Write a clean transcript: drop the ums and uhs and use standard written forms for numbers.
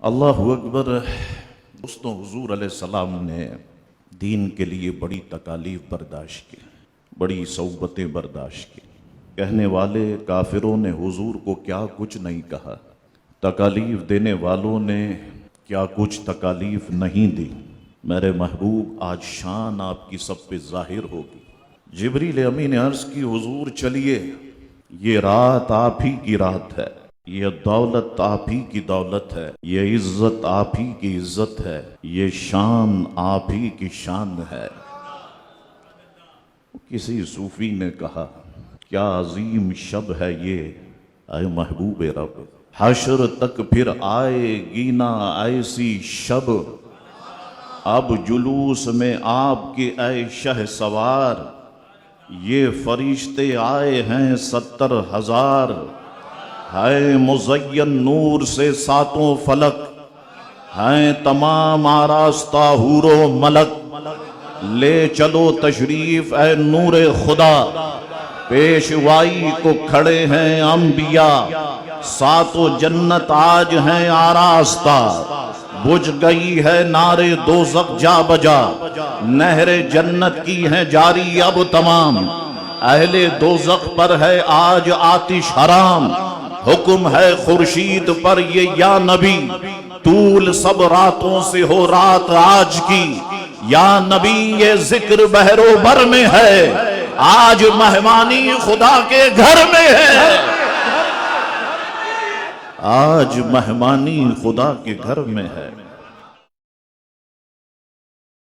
اللہ اکبر۔ دوستوں، حضور علیہ السلام نے دین کے لیے بڑی تکالیف برداشت کی، بڑی صعوبتیں برداشت کی۔ کہنے والے کافروں نے حضور کو کیا کچھ نہیں کہا، تکالیف دینے والوں نے کیا کچھ تکالیف نہیں دی۔ میرے محبوب، آج شان آپ کی سب پہ ظاہر ہوگی۔ جبریل امین نے عرض کی، حضور چلیے، یہ رات آپ ہی کی رات ہے، یہ دولت آپ ہی کی دولت ہے، یہ عزت آپ ہی کی عزت ہے، یہ شان آپ ہی کی شان ہے۔ کسی صوفی نے کہا، کیا عظیم شب ہے یہ اے محبوب رب، حشر تک پھر آئے گی نہ ایسی شب، اب جلوس میں آپ کے اے شہ سوار، یہ فرشتے آئے ہیں 70,000، ہے مزین نور سے ساتوں فلک، ہیں تمام آراستہ حور و ملک، لے چلو تشریف اے نور خدا، پیشوائی کو کھڑے ہیں انبیاء، ساتوں جنت آج ہیں آراستہ، بجھ گئی ہے نار دوزخ جا بجا، نہر جنت کی ہیں جاری اب تمام، اہل دوزخ پر ہے آج آتش حرام، حکم ہے خورشید پر یہ یا نبی، طول سب راتوں سے ہو رات آج کی، یا نبی یہ ذکر بحر و بر میں ہے، آج مہمانی خدا کے گھر میں ہے، آج مہمانی خدا کے گھر میں ہے۔